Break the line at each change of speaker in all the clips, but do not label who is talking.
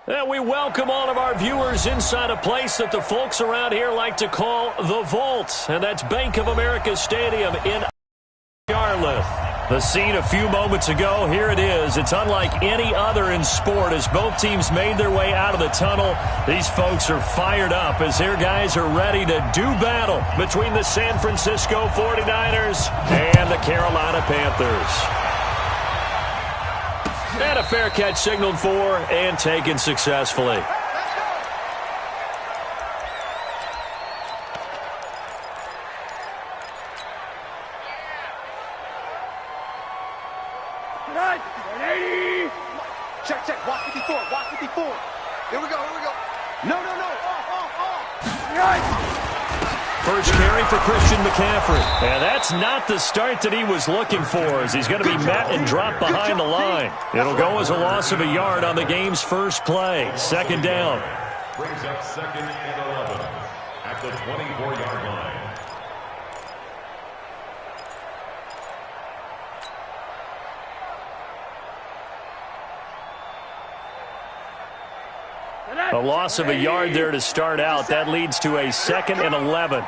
And we welcome all of our viewers inside a place that the folks around here like to call the Vault. And that's Bank of America Stadium in Charlotte. The scene a few moments ago, here it is. It's unlike any other in sport as both teams made their way out of the tunnel. These folks are fired up as their guys are ready to do battle between the San Francisco 49ers and the Carolina Panthers. And a fair catch signaled for and taken successfully.
Check. Watch 54. Watch 54. Here we go. No.
First carry for Christian McCaffrey. And that's not the start that he was looking for as he's going to be met and dropped behind the line. It'll go as a loss of a yard on the game's first play. Second down.
Brings up 2nd and 11 at the 24-yard line.
A loss of a yard there to start out. That leads to a 2nd and 11.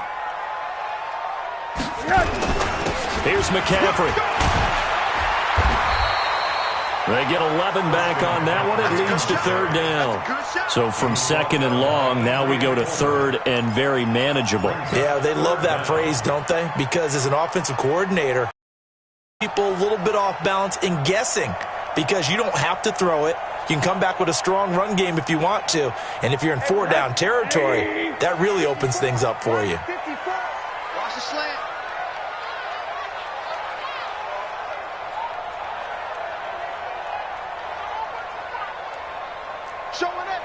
Here's McCaffrey. They get 11 back on that one. It leads to 3rd down. So from 2nd and long, now we go to 3rd and very manageable.
Yeah, they love that phrase, don't they? Because as an offensive coordinator, people a little bit off balance in guessing because you don't have to throw it. You can come back with a strong run game if you want to. And if you're in 4-down territory, that really opens things up for you.
Watch the slant. Showing it.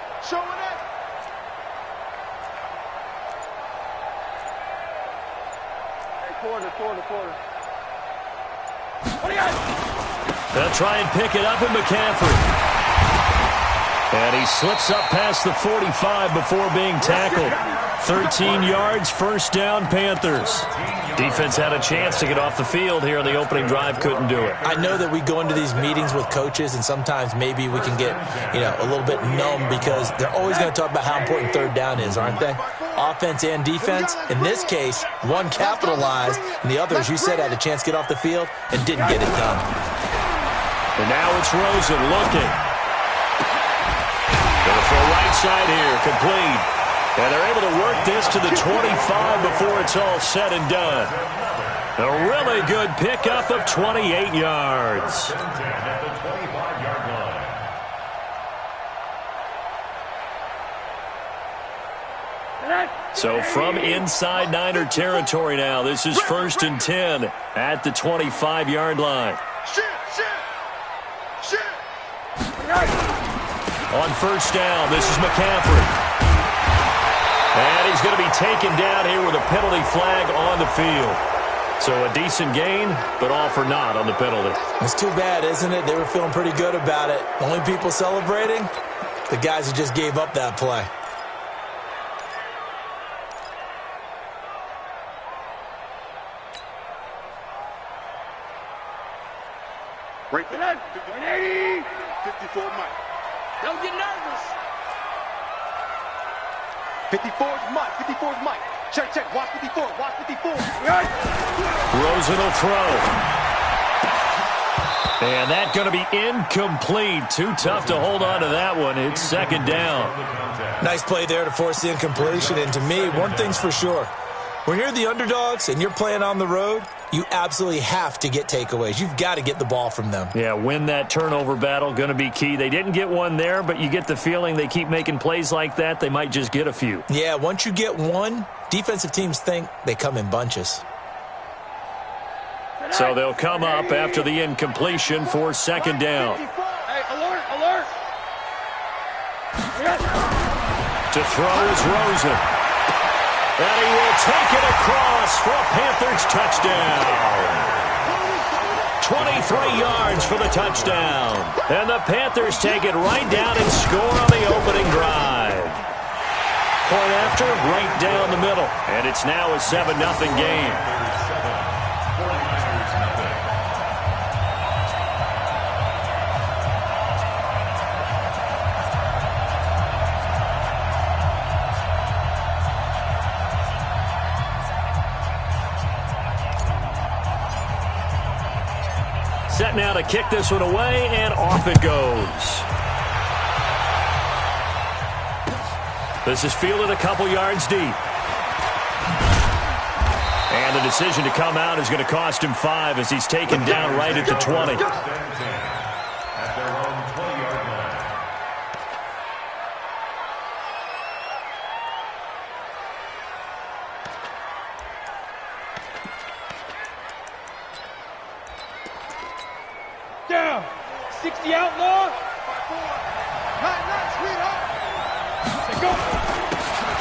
Hey, quarter. What do you got?
They'll try and pick it up with McCaffrey. And he slips up past the 45 before being tackled. 13 yards, first down, Panthers. Defense had a chance to get off the field here on the opening drive, couldn't do it.
I know that we go into these meetings with coaches, and sometimes maybe we can get, a little bit numb because they're always going to talk about how important 3rd down is, aren't they? Offense and defense. In this case, one capitalized, and the other, as you said, had a chance to get off the field and didn't get it done.
And now it's Rosen looking. Going for a right side here, complete. And they're able to work this to the 25 before it's all said and done. A really good pickup of 28 yards. So from inside Niner territory now, this is 1st and 10 at the 25-yard line. On first down, this is McCaffrey. And he's going to be taken down here with a penalty flag on the field. So a decent gain, but all for naught on the penalty.
It's too bad, isn't it? They were feeling pretty good about it. Only people celebrating, the guys who just gave up that play.
Break it up. 180. 54 Mike. Don't get nervous. 54's Mike. 54's Mike. Check. Watch 54.
Rosen will throw. And that's going to be incomplete. Too tough to hold on to that one. It's 2nd down.
Nice play there to force the incompletion. And to me, one thing's for sure. When you're the underdogs and you're playing on the road, you absolutely have to get takeaways. You've got to get the ball from them.
Yeah, win that turnover battle, going to be key. They didn't get one there, but you get the feeling they keep making plays like that, they might just get a few.
Yeah, once you get one, defensive teams think they come in bunches.
So they'll come up after the incompletion for 2nd down.
Hey, alert.
To throw is Rosen. And he will take it across for a Panthers touchdown. 23 yards for the touchdown. And the Panthers take it right down and score on the opening drive. Point after, right down the middle. And it's now a 7-0 game. set now to kick this one away, and off it goes. This is fielded a couple yards deep. And the decision to come out is going to cost him 5 as he's taken down right at the 20.
At their own 20-yard line.
Down. 60 outlaw. Go.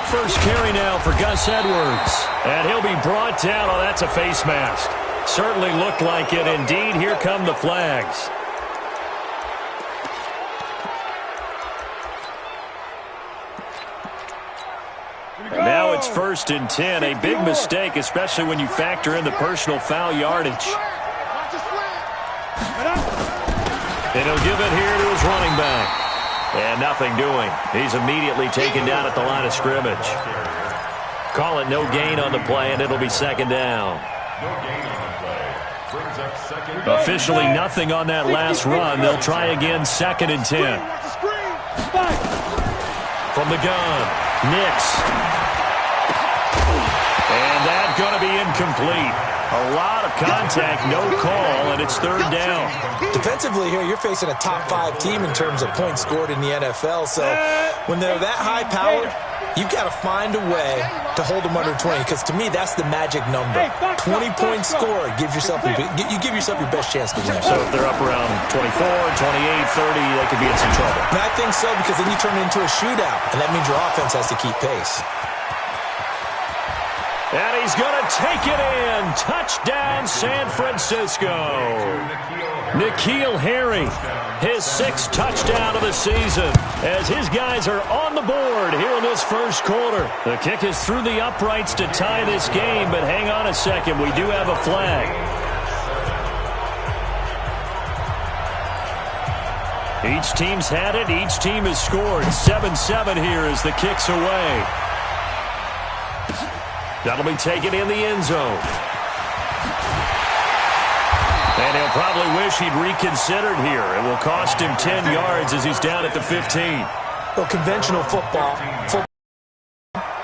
First carry now for Gus Edwards. And he'll be brought down. Oh, that's a face mask. Certainly looked like it. Indeed, here come the flags. And now it's 1st and 10. A big mistake, especially when you factor in the personal foul yardage. And he'll give it here to his running back. And nothing doing. He's immediately taken down at the line of scrimmage. Call it no gain on the play, and it'll be 2nd down.
No gain on the play. Brings up 2nd down.
Officially nothing on that last run. They'll try again, 2nd and 10. From the gun, Nix. And that's going to be incomplete. A lot of contact, no call, and it's 3rd down.
Defensively here, you're facing a top 5 team in terms of points scored in the NFL. So when they're that high-powered, you've got to find a way to hold them under 20. Because to me, that's the magic number. 20-point score gives yourself you give yourself your best chance to win.
So if they're up around 24, 28, 30, they could be in some trouble.
And I think so, because then you turn it into a shootout, and that means your offense has to keep pace.
And he's going to take it in. Touchdown, San Francisco. N'Keal Harry, his 6th touchdown of the season, as his guys are on the board here in this first quarter. The kick is through the uprights to tie this game, but hang on a second. We do have a flag. Each team's had it. Each team has scored. 7-7 here as the kick's away. That'll be taken in the end zone. And he'll probably wish he'd reconsidered here. It will cost him 10 yards as he's down at the 15.
Well, conventional football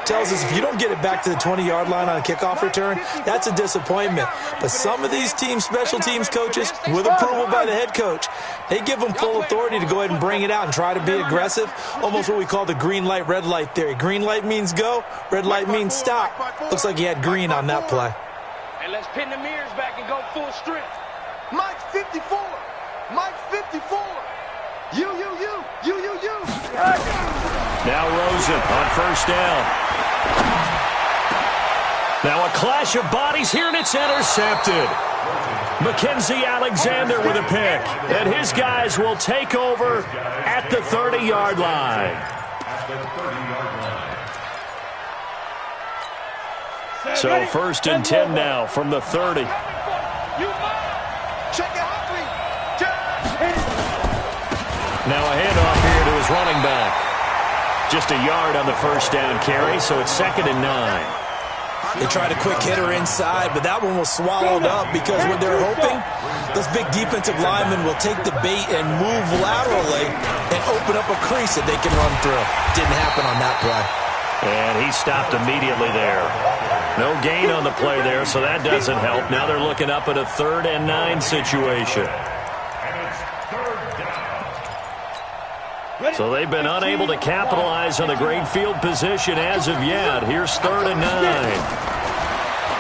tells us if you don't get it back to the 20-yard line on a kickoff return, that's a disappointment. But some of these teams, special teams coaches, with approval by the head coach, they give them full authority to go ahead and bring it out and try to be aggressive, almost what we call the green light, red light theory. Green light means go, red light means stop. Looks like he had green on that play.
And let's pin the mirrors back and go full strength. Mike 54. Mike 54. You.
Now Rosen on 1st down. Now a clash of bodies here, and it's intercepted. Mackenzie Alexander with a pick. And his guys will take over at the 30-yard line. So 1st and 10 now from the 30. Now a handoff here to his running back. Just a yard on the 1st down carry, so it's 2nd and 9.
They tried a quick hitter inside, but that one was swallowed up because what they're hoping, those big defensive linemen will take the bait and move laterally and open up a crease that they can run through. Didn't happen on that play.
And he stopped immediately there. No gain on the play there, so that doesn't help. Now they're looking up at a 3rd and 9 situation. So they've been unable to capitalize on the great field position as of yet. Here's 3rd and 9.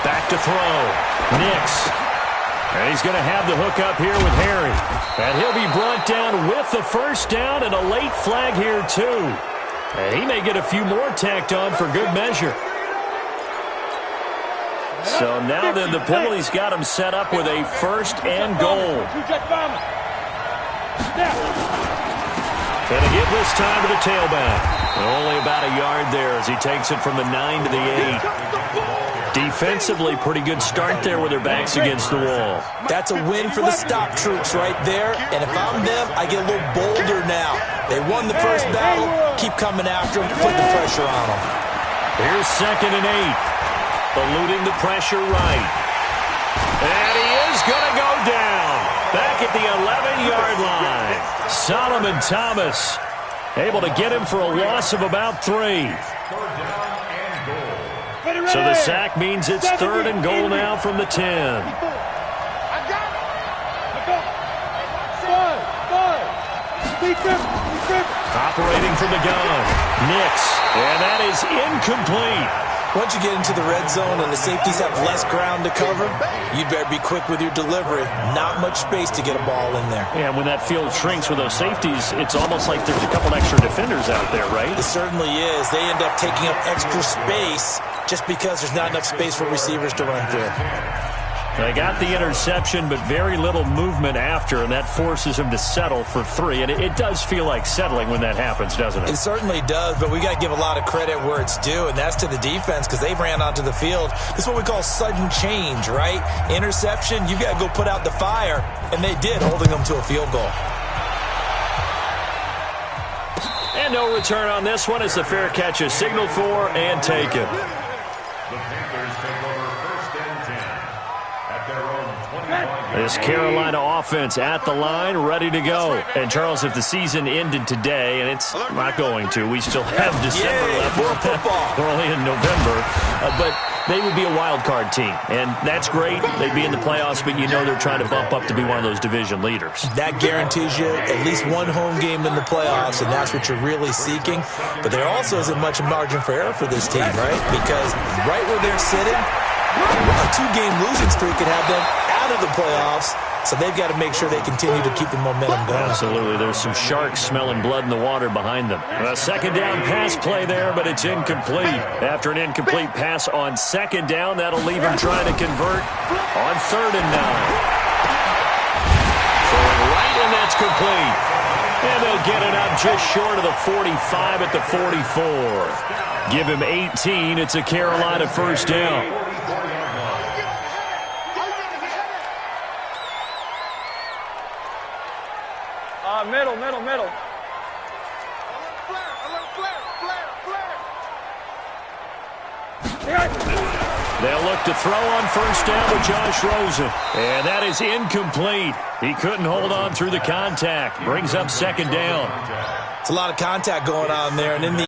Back to throw. Nix. And he's going to have the hook up here with Harry. And he'll be brought down with the 1st down and a late flag here too. And he may get a few more tacked on for good measure. So now then the penalty's got him set up with a 1st and goal. And to give this time to the tailback. Only about a yard there as he takes it from the 9 to the 8. Defensively, pretty good start there with their backs against the wall.
That's a win for the stop troops right there. And if I'm them, I get a little bolder now. They won the first battle. Keep coming after them, put the pressure on them.
Here's 2nd and 8. Eluding the pressure right. And he is going to go down. Back at Solomon Thomas able to get him for a loss of about 3. So the sack means it's 3rd and goal now from the 10. Operating from the gun. Nix. And that is incomplete.
Once you get into the red zone and the safeties have less ground to cover, you better be quick with your delivery. Not much space to get a ball in there.
Yeah, when that field shrinks with those safeties, it's almost like there's a couple extra defenders out there, right?
It certainly is. They end up taking up extra space just because there's not enough space for receivers to run through.
They got the interception, but very little movement after, and that forces him to settle for 3. And it does feel like settling when that happens, doesn't it?
It certainly does, but we got to give a lot of credit where it's due, and that's to the defense because they ran onto the field. This is what we call sudden change, right? Interception, you got to go put out the fire, and they did, holding them to a field goal.
And no return on this one as the fair catch is signaled for and taken.
The Panthers take over 1st and 10 at their own 25.
This Carolina offense at the line, ready to go. And, Charles, if the season ended today, and it's not going to, we still have December left. We're only in November. But they would be a wild card team. And that's great. They'd be in the playoffs, but you know they're trying to bump up to be one of those division leaders.
That guarantees you at least one home game in the playoffs, and that's what you're really seeking. But there also isn't much margin for error for this team, right? Because right where they're sitting, a 2-game losing streak could have them out of the playoffs, so they've got to make sure they continue to keep the momentum going.
Absolutely. There's some sharks smelling blood in the water behind them. A 2nd down pass play there, but it's incomplete. After an incomplete pass on 2nd down, that'll leave him trying to convert on 3rd and 9. Throwing right, and that's complete. And they'll get it up just short of the 45 at the 44. Give him 18. It's a Carolina 1st down.
Middle.
They'll look to throw on 1st down with Josh Rosen. And that is incomplete. He couldn't hold on through the contact. Brings up 2nd down.
It's a lot of contact going on there, and in the